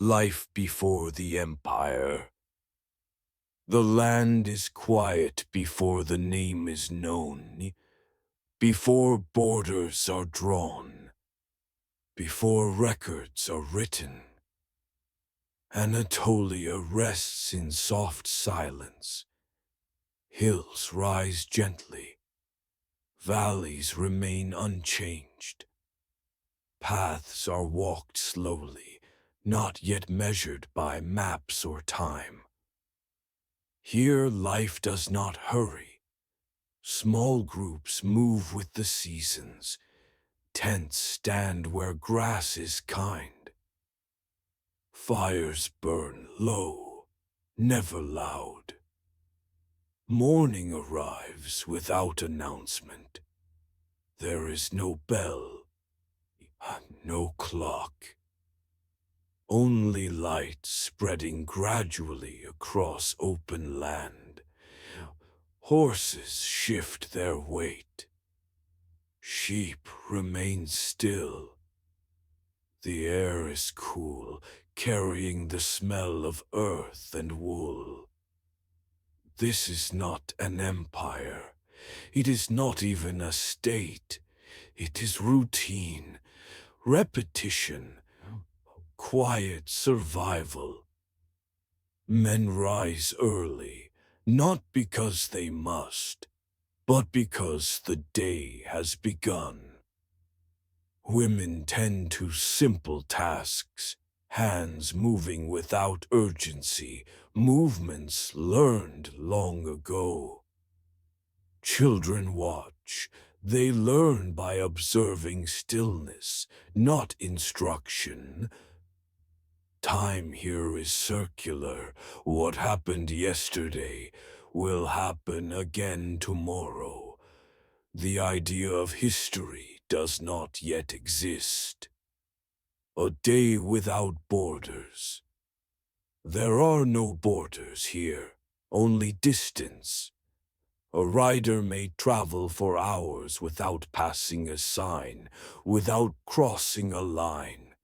Life before the empire. The land is quiet before the name is known, before borders are drawn, before records are written. Anatolia rests in soft silence. Hills rise gently. Valleys remain unchanged. Paths are walked slowly, not yet measured by maps or time. Here life does not hurry. Small groups move with the seasons. Tents stand where grass is kind. Fires burn low, never loud. Morning arrives without announcement. There is no bell, no clock. Only light spreading gradually across open land. Horses shift their weight. Sheep remain still. The air is cool, carrying the smell of earth and wool. This is not an empire. It is not even a state. It is routine, repetition, quiet survival. Men rise early, not because they must, but because the day has begun. Women tend to simple tasks, hands moving without urgency, movements learned long ago. Children watch. They learn by observing stillness, not instruction. Time here is circular. What happened yesterday will happen again tomorrow. The idea of history does not yet exist. A day without borders. There are no borders here, only distance. A rider may travel for hours without passing a sign, without crossing a line.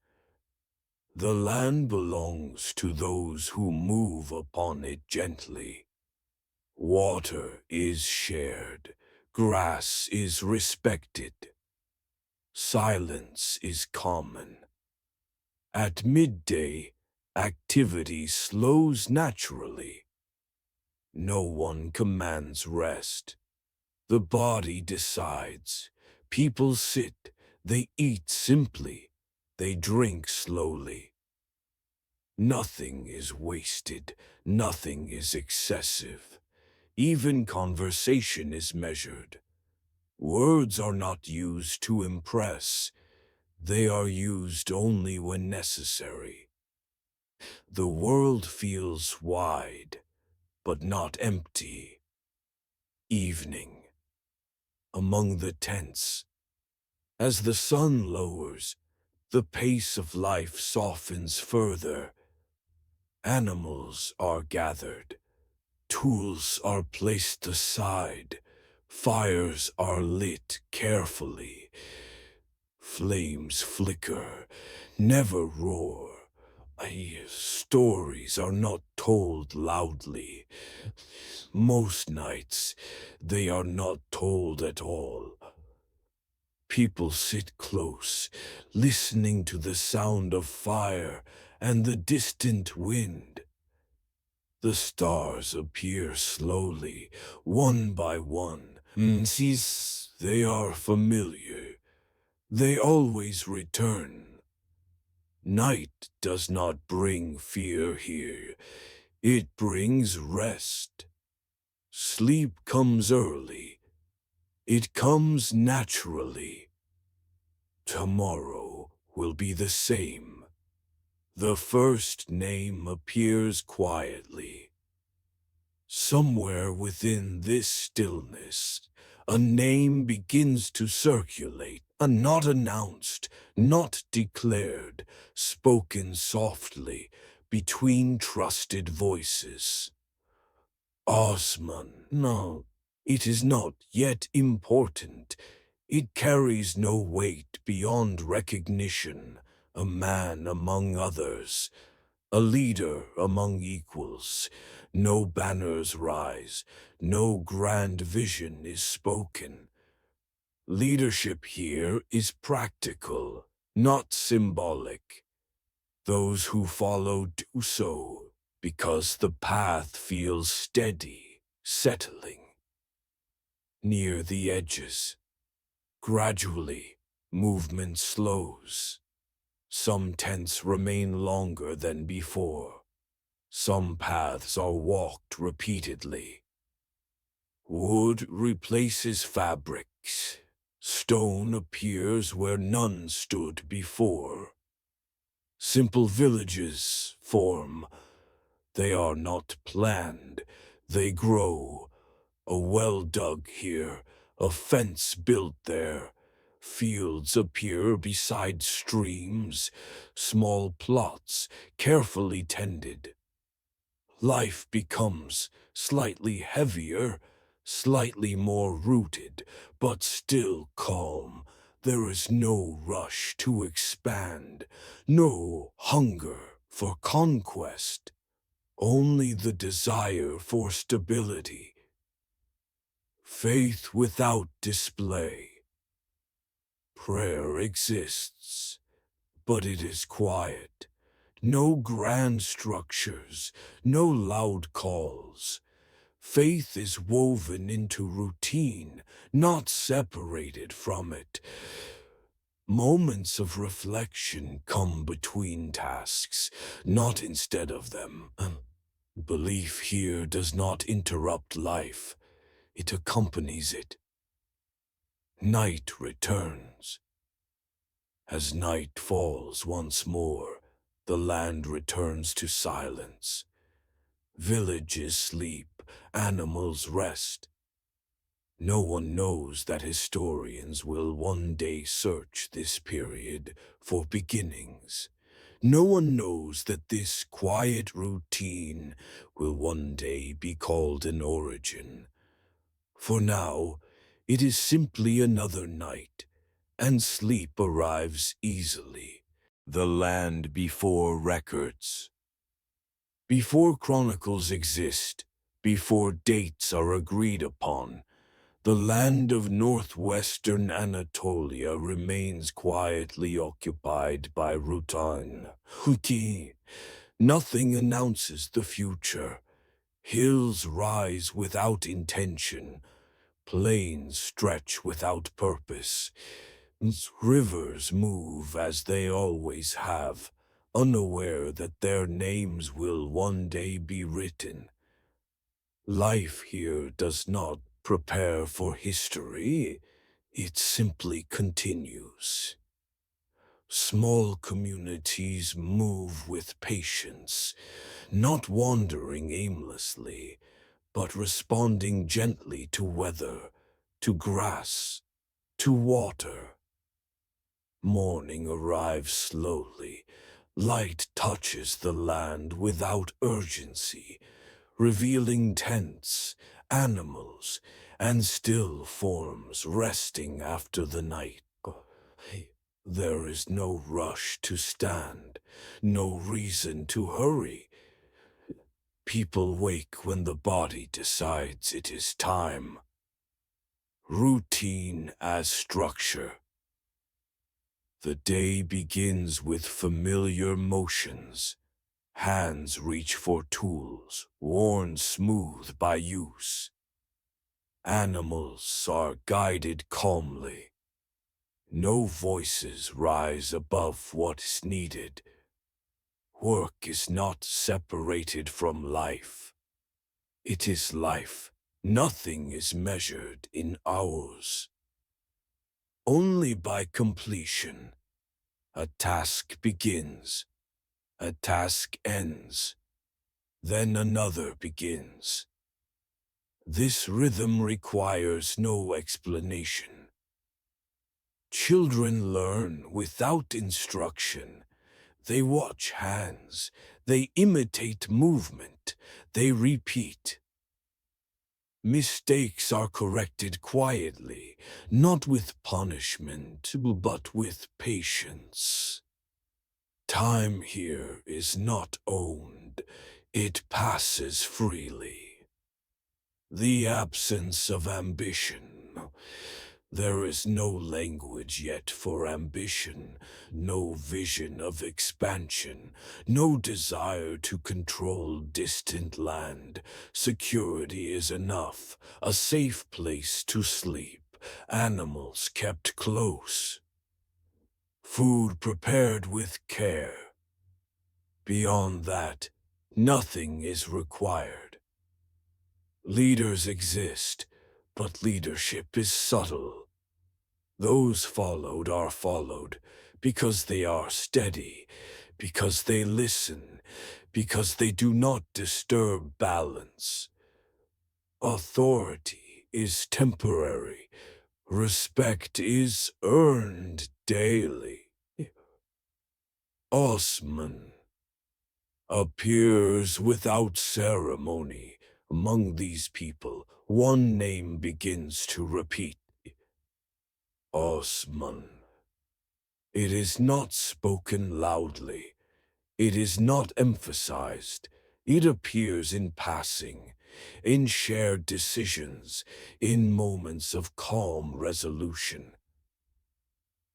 The land belongs to those who move upon it gently. Water is shared, grass is respected. Silence is common. At midday, activity slows naturally. No one commands rest. The body decides. People sit, they eat simply, they drink slowly. Nothing is wasted, nothing is excessive. Even conversation is measured. Words are not used to impress. They are used only when necessary. The world feels wide, but not empty. Evening. Among the tents. As the sun lowers, the pace of life softens further. Animals are gathered. Tools are placed aside. Fires are lit carefully. Flames flicker, never roar. Stories are not told loudly. Most nights, they are not told at all. People sit close, listening to the sound of fire and the distant wind. The stars appear slowly, one by one. Since they are familiar, they always return. Night does not bring fear here. It brings rest. Sleep comes early. It comes naturally. Tomorrow will be the same. The first name appears quietly. Somewhere within this stillness, a name begins to circulate, not announced, not declared, spoken softly between trusted voices. Osman, no, it is not yet important. It carries no weight beyond recognition, a man among others. a leader among equals. No banners rise, no grand vision is spoken. Leadership here is practical, not symbolic. Those who follow do so because the path feels steady, settling. Near the edges, gradually, movement slows. Some tents remain longer than before. Some paths are walked repeatedly. Wood replaces fabrics. Stone appears where none stood before. Simple villages form. They are not planned. They grow. A well dug here, a fence built there. Fields appear beside streams, small plots carefully tended. Life becomes slightly heavier, slightly more rooted, but still calm. There is no rush to expand, no hunger for conquest, only the desire for stability. Faith without display. Prayer exists, but it is quiet. No grand structures, no loud calls. Faith is woven into routine, not separated from it. Moments of reflection come between tasks, not instead of them. Belief here does not interrupt life. It accompanies it. Night returns. As night falls once more, the land returns to silence. Villages sleep, animals rest. No one knows that historians will one day search this period for beginnings. No one knows that this quiet routine will one day be called an origin. For now, it is simply another night, and sleep arrives easily. The land before records. Before chronicles exist, before dates are agreed upon, the land of northwestern Anatolia remains quietly occupied by routine. Nothing announces the future. Hills rise without intention. Plains stretch without purpose. Rivers move as they always have, unaware that their names will one day be written. Life here does not prepare for history, it simply continues. Small communities move with patience, not wandering aimlessly, but responding gently to weather, to grass, to water. Morning arrives slowly. Light touches the land without urgency, revealing tents, animals, and still forms resting after the night. There is no rush to stand, no reason to hurry. People wake when the body decides it is time. Routine as structure. The day begins with familiar motions. Hands reach for tools, worn smooth by use. Animals are guided calmly. No voices rise above what is needed. Work is not separated from life. It is life. Nothing is measured in hours. Only by completion. A task begins. A task ends. Then another begins. This rhythm requires no explanation. Children learn without instruction. They watch hands. They imitate movement. They repeat. Mistakes are corrected quietly, not with punishment, but with patience. Time here is not owned, it passes freely. The absence of ambition. There is no language yet for ambition, no vision of expansion, no desire to control distant land. Security is enough, a safe place to sleep, animals kept close, food prepared with care. Beyond that, nothing is required. Leaders exist, but leadership is subtle. Those followed are followed because they are steady, because they listen, because they do not disturb balance. Authority is temporary. Respect is earned daily. Osman appears without ceremony. Among these people, one name begins to repeat. Osman. It is not spoken loudly. It is not emphasized. It appears in passing, in shared decisions, in moments of calm resolution.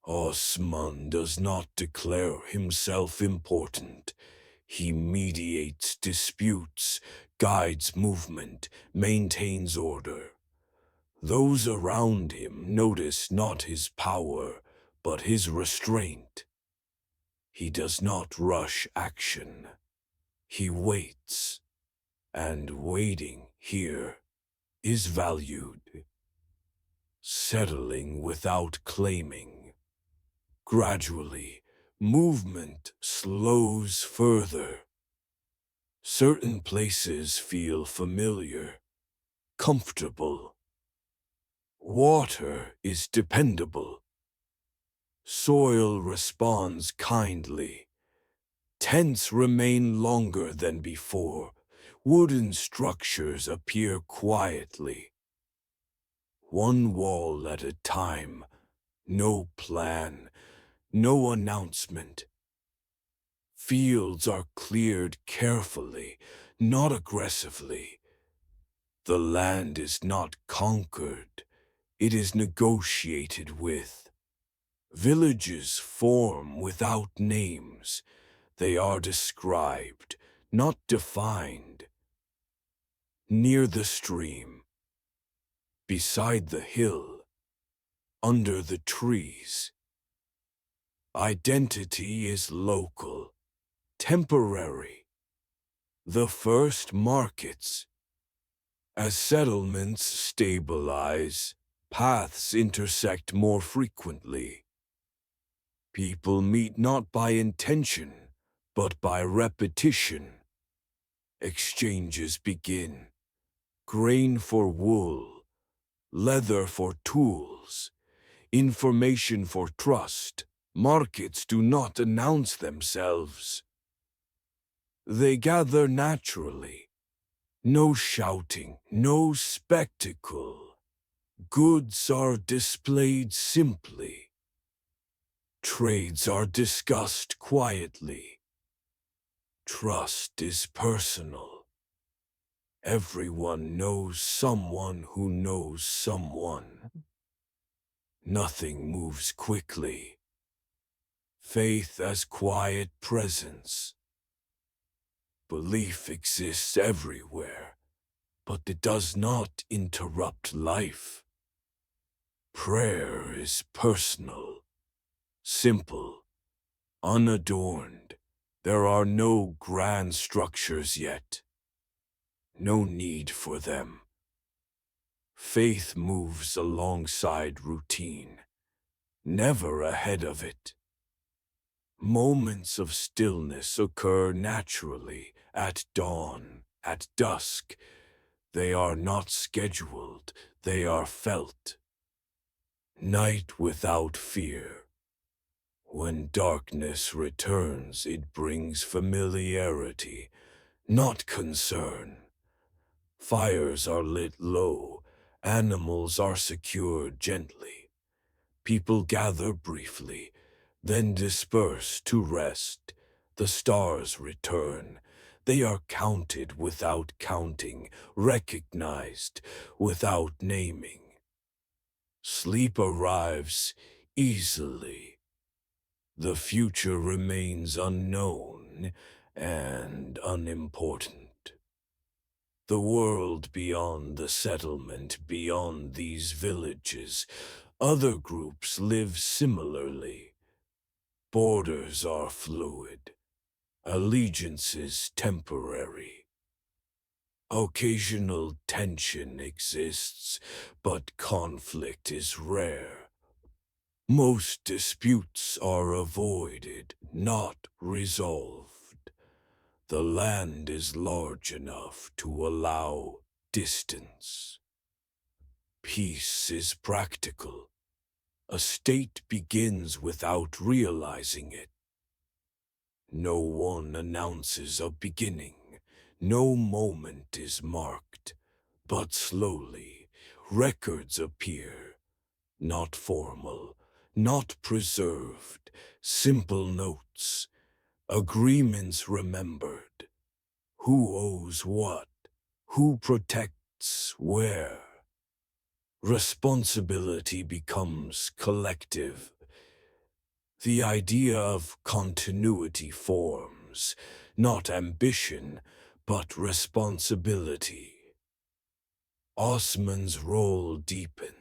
Osman does not declare himself important. He mediates disputes, guides movement, maintains order. Those around him notice not his power, but his restraint. He does not rush action. He waits, and waiting here is valued. Settling without claiming. Gradually, movement slows further. Certain places feel familiar, comfortable. Water is dependable. Soil responds kindly. Tents remain longer than before. Wooden structures appear quietly. One wall at a time. No plan, no announcement. Fields are cleared carefully, not aggressively. The land is not conquered. It is negotiated with. Villages form without names. They are described, not defined. Near the stream, beside the hill, under the trees. Identity is local, temporary. The first markets. As settlements stabilize, paths intersect more frequently. People meet not by intention, but by repetition. Exchanges begin. Grain for wool, leather for tools, information for trust. Markets do not announce themselves. They gather naturally. No shouting, no spectacle. Goods are displayed simply. Trades are discussed quietly. Trust is personal. Everyone knows someone who knows someone. Nothing moves quickly. Faith as quiet presence. Belief exists everywhere, but it does not interrupt life. Prayer is personal, simple, unadorned. There are no grand structures yet. No need for them. Faith moves alongside routine, never ahead of it. Moments of stillness occur naturally, at dawn, at dusk. They are not scheduled, they are felt. Night without fear. When darkness returns, it brings familiarity, not concern. Fires are lit low, animals are secured gently. People gather briefly, then disperse to rest. The stars return. They are counted without counting, recognized without naming. Sleep arrives easily. The future remains unknown and unimportant. The world beyond the settlement, beyond these villages, other groups live similarly. Borders are fluid, allegiances temporary. Occasional tension exists, but conflict is rare. Most disputes are avoided, not resolved. The land is large enough to allow distance. Peace is practical. A state begins without realizing it. No one announces a beginning. No moment is marked. But slowly, records appear. Not formal, not preserved. Simple notes. Agreements remembered. Who owes what? Who protects where? Responsibility becomes collective. The idea of continuity forms, not ambition, but responsibility. Osman's role deepens.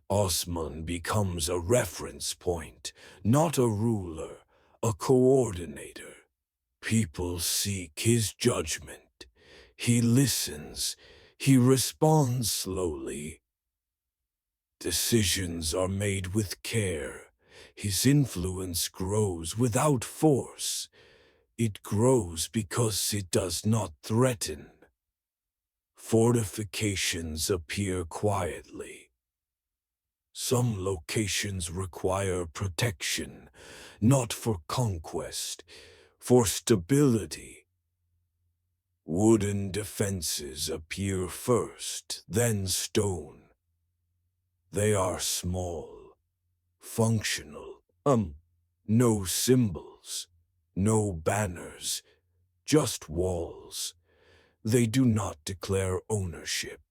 Osman becomes a reference point, not a ruler, a coordinator. People seek his judgment. He listens. He responds slowly. Decisions are made with care. His influence grows without force. It grows because it does not threaten. Fortifications appear quietly. Some locations require protection, not for conquest, for stability. Wooden defenses appear first, then stone. They are small, functional. No symbols, no banners, just walls. They do not declare ownership.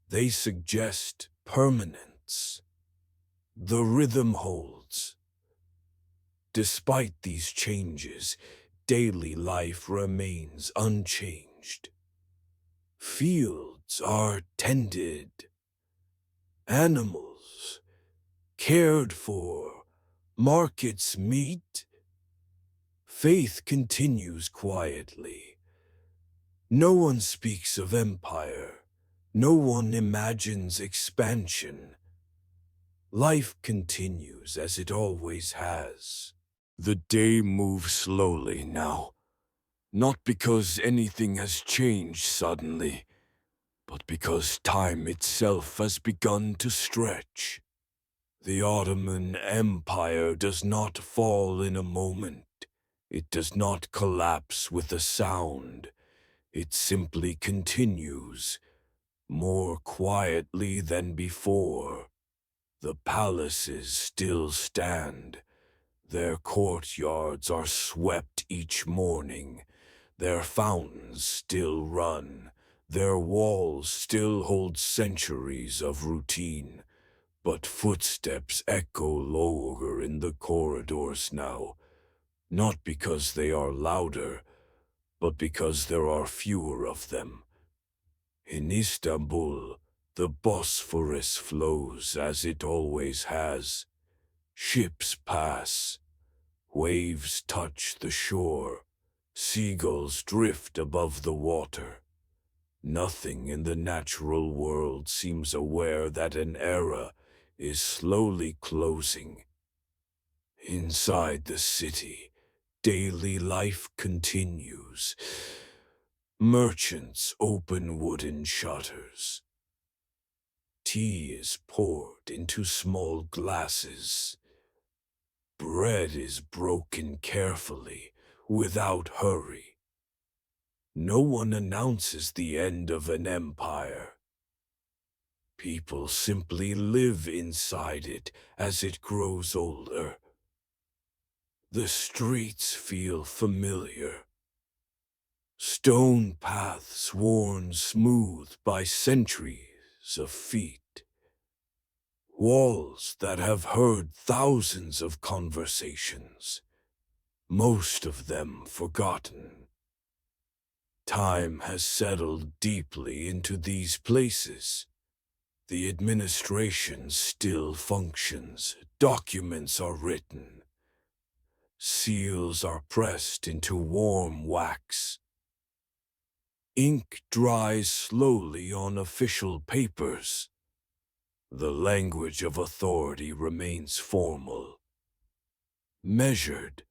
They suggest permanence. The rhythm holds. Despite these changes, daily life remains unchanged. Fields are tended. Animals cared for. Markets meet. Faith continues quietly. No one speaks of empire. No one imagines expansion. Life continues as it always has. The day moves slowly now, not because anything has changed suddenly, but because time itself has begun to stretch. The Ottoman Empire does not fall in a moment. It does not collapse with a sound. It simply continues, more quietly than before. The palaces still stand. Their courtyards are swept each morning. Their fountains still run. Their walls still hold centuries of routine. But footsteps echo lower in the corridors now, not because they are louder, but because there are fewer of them. In Istanbul, the Bosphorus flows as it always has. Ships pass. Waves touch the shore. Seagulls drift above the water. Nothing in the natural world seems aware that an era is slowly closing. Inside the city, daily life continues. Merchants open wooden shutters. Tea is poured into small glasses. Bread is broken carefully, without hurry. No one announces the end of an empire. People simply live inside it as it grows older. The streets feel familiar. Stone paths worn smooth by centuries of feet. Walls that have heard thousands of conversations, most of them forgotten. Time has settled deeply into these places. The administration still functions, documents are written, seals are pressed into warm wax. Ink dries slowly on official papers. The language of authority remains formal, measured,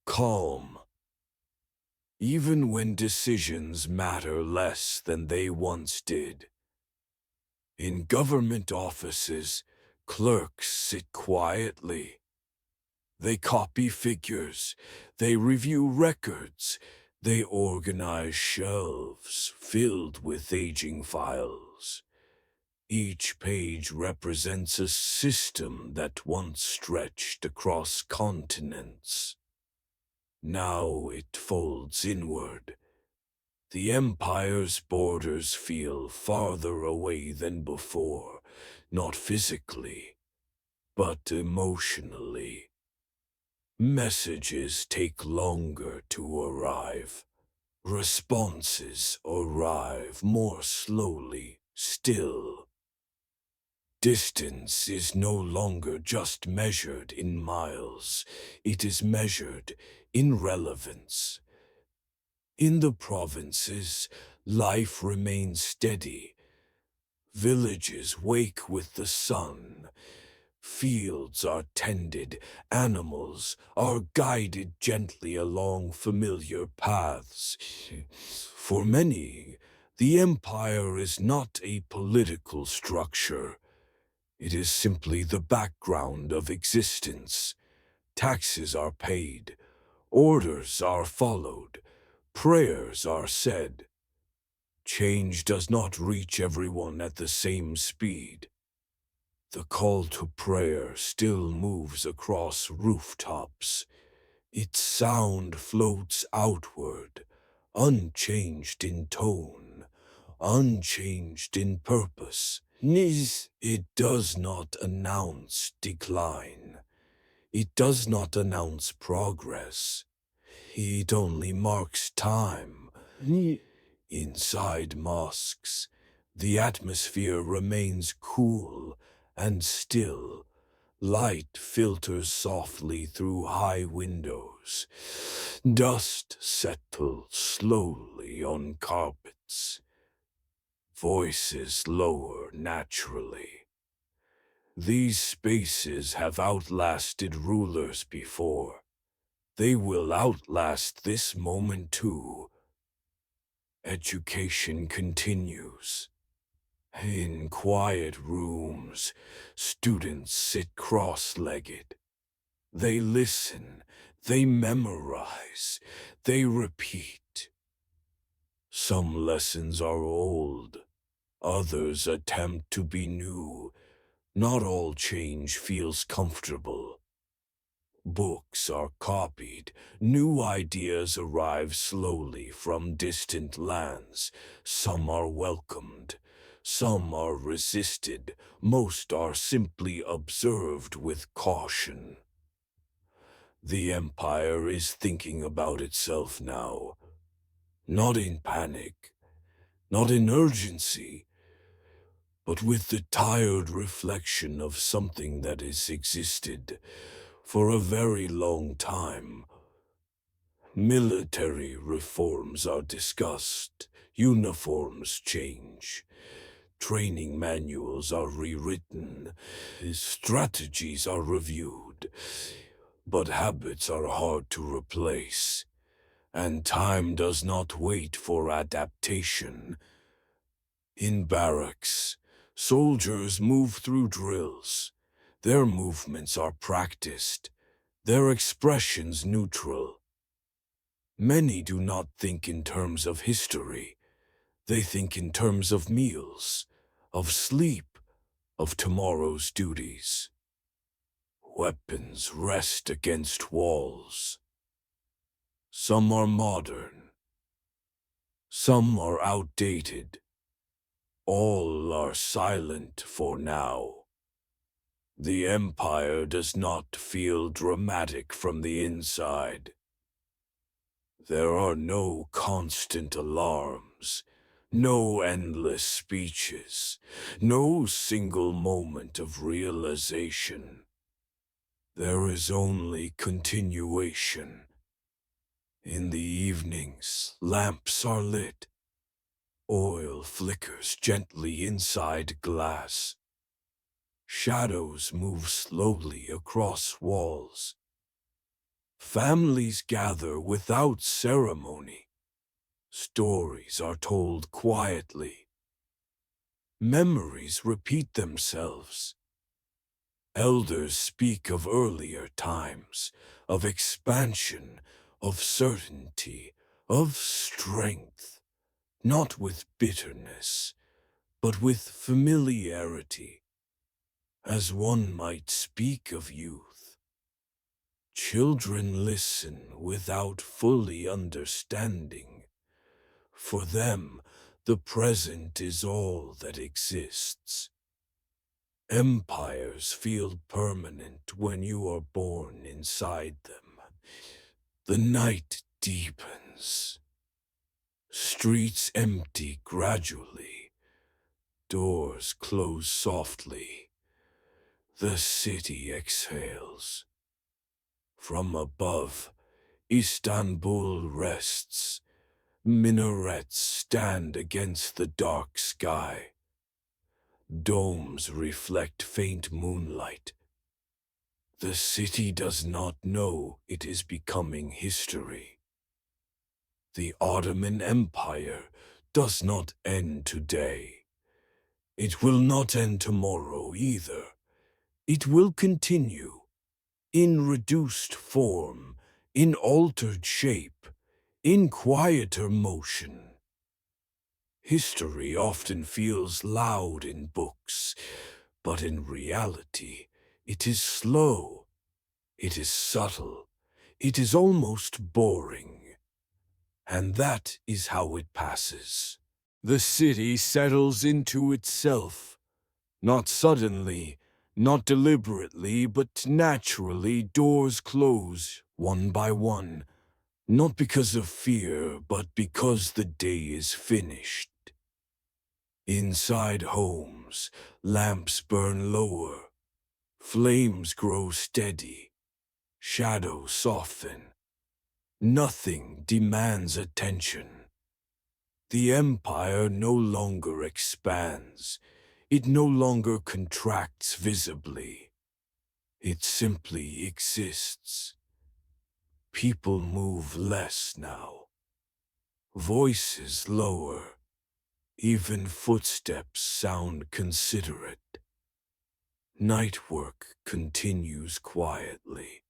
calm. Even when decisions matter less than they once did. In government offices, clerks sit quietly. They copy figures, they review records, they organize shelves filled with aging files. Each page represents a system that once stretched across continents. Now it folds inward. The empire's borders feel farther away than before, not physically, but emotionally. Messages take longer to arrive. Responses arrive more slowly still. Distance is no longer just measured in miles, it is measured in relevance. In the provinces, life remains steady. Villages wake with the sun. Fields are tended, animals are guided gently along familiar paths. For many, the empire is not a political structure. It is simply the background of existence. Taxes are paid, orders are followed, prayers are said. Change does not reach everyone at the same speed. The call to prayer still moves across rooftops. Its sound floats outward, unchanged in tone, unchanged in purpose. It does not announce decline. It does not announce progress. It only marks time. Inside mosques, the atmosphere remains cool and still. Light filters softly through high windows. Dust settles slowly on carpets. Voices lower naturally. These spaces have outlasted rulers before. They will outlast this moment too. Education continues. In quiet rooms, students sit cross-legged. They listen, they memorize, they repeat. Some lessons are old, others attempt to be new. Not all change feels comfortable. Books are copied, new ideas arrive slowly from distant lands. Some are welcomed, some are resisted, most are simply observed with caution. The Empire is thinking about itself now, not in panic, not in urgency, but with the tired reflection of something that has existed for a very long time. Military reforms are discussed, uniforms change, training manuals are rewritten, strategies are reviewed, but habits are hard to replace, and time does not wait for adaptation. In barracks, soldiers move through drills. Their movements are practiced, their expressions neutral. Many do not think in terms of history. They think in terms of meals, of sleep, of tomorrow's duties. Weapons rest against walls. Some are modern, some are outdated. All are silent for now. The Empire does not feel dramatic from the inside. There are no constant alarms, no endless speeches, no single moment of realization. There is only continuation. In the evenings, lamps are lit. Oil flickers gently inside glass. Shadows move slowly across walls. Families gather without ceremony. Stories are told quietly. Memories repeat themselves. Elders speak of earlier times, of expansion, of certainty, of strength, not with bitterness, but with familiarity, as one might speak of youth. Children listen without fully understanding. For them, the present is all that exists. Empires feel permanent when you are born inside them. The night deepens. Streets empty gradually. Doors close softly. The city exhales. From above, Istanbul rests. Minarets stand against the dark sky. Domes reflect faint moonlight. The city does not know it is becoming history. The Ottoman Empire does not end today. It will not end tomorrow either. It will continue, in reduced form, in altered shape, in quieter motion. History often feels loud in books, but in reality, it is slow, it is subtle, it is almost boring. And that is how it passes. The city settles into itself, not suddenly, not deliberately, but naturally. Doors close, one by one, not because of fear, but because the day is finished. Inside homes, lamps burn lower, flames grow steady, shadows soften. Nothing demands attention. The empire no longer expands. It no longer contracts visibly. It simply exists. People move less now. Voices lower. Even footsteps sound considerate. Night work continues quietly.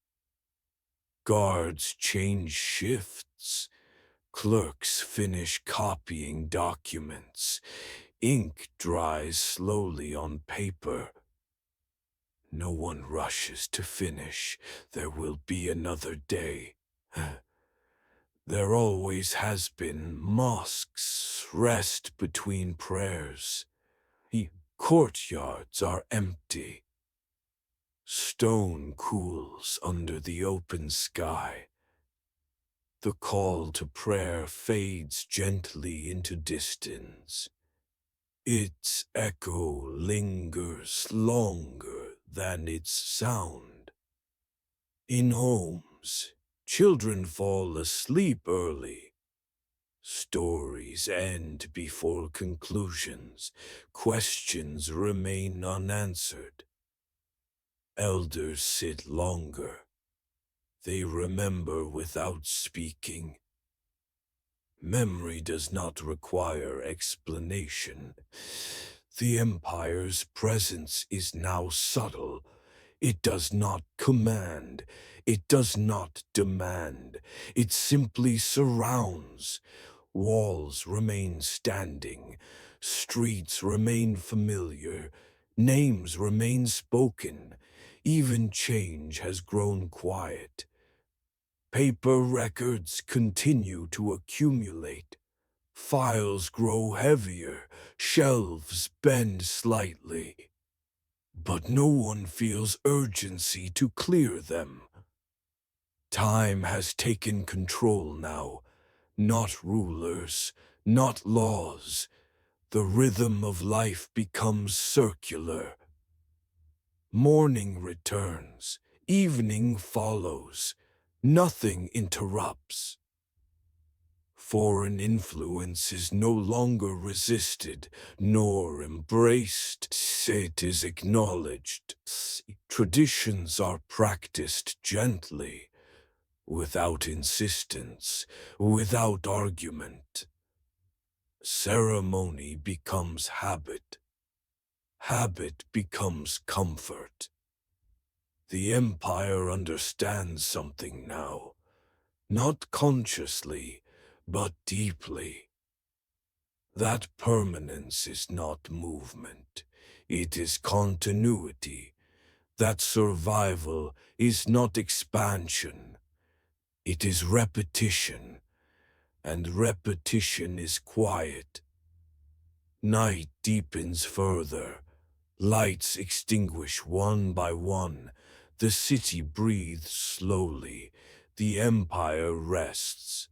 Guards change shifts. Clerks finish copying documents. Ink dries slowly on paper. No one rushes to finish. There will be another day. There always has been. Mosques rest between prayers. Courtyards are empty. Stone cools under the open sky. The call to prayer fades gently into distance. Its echo lingers longer than its sound. In homes, children fall asleep early. Stories end before conclusions. Questions remain unanswered. Elders sit longer. They remember without speaking. Memory does not require explanation. The Empire's presence is now subtle. It does not command. It does not demand. It simply surrounds. Walls remain standing. Streets remain familiar. Names remain spoken. Even change has grown quiet. Paper records continue to accumulate. Files grow heavier, shelves bend slightly. But no one feels urgency to clear them. Time has taken control now, not rulers, not laws. The rhythm of life becomes circular. Morning returns, evening follows. Nothing interrupts. Foreign influence is no longer resisted nor embraced. It is acknowledged. Traditions are practiced gently, without insistence, without argument. Ceremony becomes habit. Habit becomes comfort. The empire understands something now, not consciously, but deeply. That permanence is not movement, it is continuity. That survival is not expansion, it is repetition, and repetition is quiet. Night deepens further, lights extinguish one by one, the city breathes slowly, the empire rests,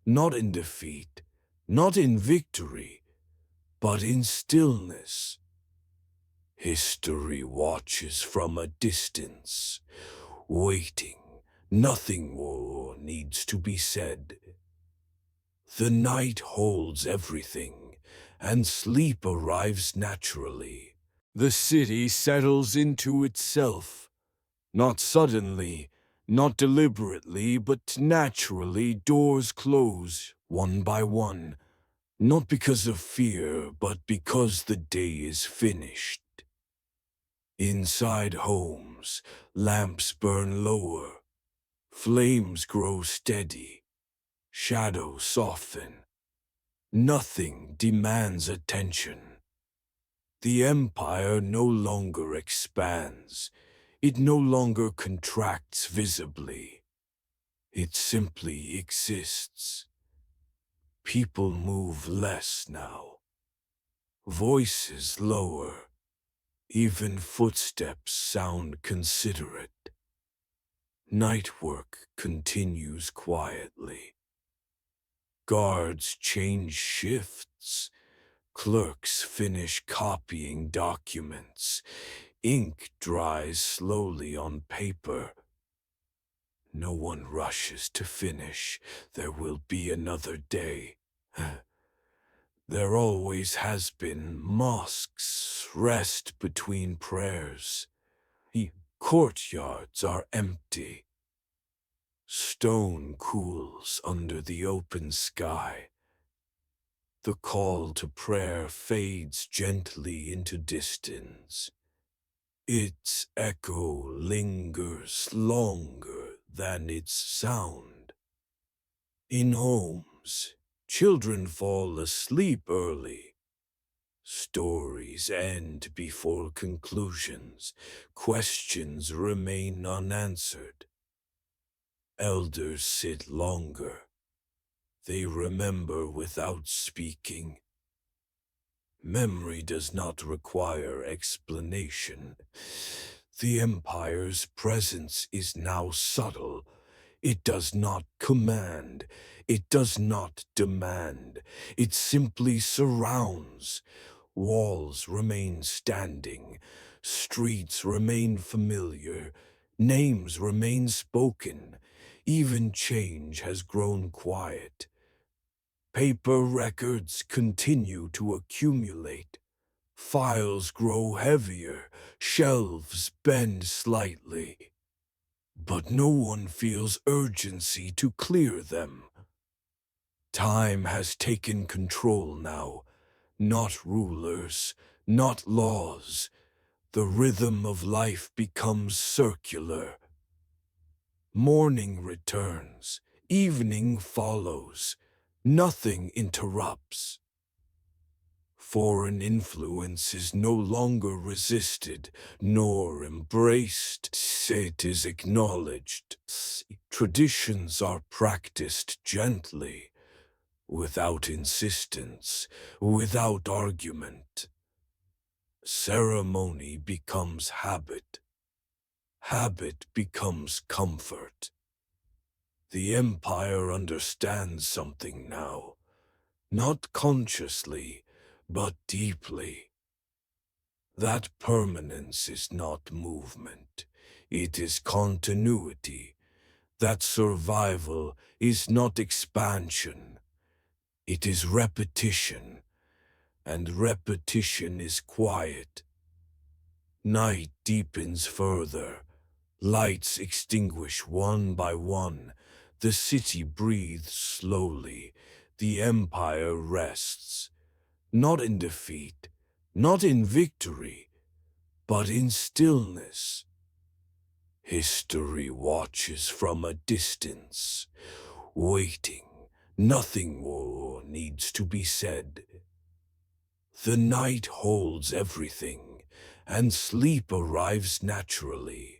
not in defeat, not in victory, but in stillness. History watches from a distance, waiting. Nothing more needs to be said. The night holds everything, and sleep arrives naturally. The city settles into itself, not suddenly, not deliberately, but naturally. Doors close, one by one, not because of fear, but because the day is finished. Inside homes, lamps burn lower, flames grow steady, shadows soften. Nothing demands attention. The empire no longer expands. It no longer contracts visibly. It simply exists. People move less now. Voices lower. Even footsteps sound considerate. Night work continues quietly. Guards change shifts. Clerks finish copying documents. Ink dries slowly on paper. No one rushes to finish. There will be another day. There always has been. Mosques rest between prayers. Courtyards are empty. Stone cools under the open sky. The call to prayer fades gently into distance. Its echo lingers longer than its sound. In homes, children fall asleep early. Stories end before conclusions. Questions remain unanswered. Elders sit longer. They remember without speaking. Memory does not require explanation. The Empire's presence is now subtle. It does not command. It does not demand. It simply surrounds. Walls remain standing. Streets remain familiar. Names remain spoken. Even change has grown quiet. Paper records continue to accumulate. Files grow heavier, shelves bend slightly. But no one feels urgency to clear them. Time has taken control now, not rulers, not laws. The rhythm of life becomes circular. Morning returns, evening follows. Nothing interrupts. Foreign influence is no longer resisted nor embraced. It is acknowledged. Traditions are practiced gently, without insistence, without argument. Ceremony becomes habit. Habit becomes comfort. The empire understands something now, not consciously, but deeply. That permanence is not movement, it is continuity. That survival is not expansion, it is repetition, and repetition is quiet. Night deepens further, lights extinguish one by one, the city breathes slowly, the empire rests, not in defeat, not in victory, but in stillness. History watches from a distance, waiting. Nothing more needs to be said. The night holds everything, and sleep arrives naturally.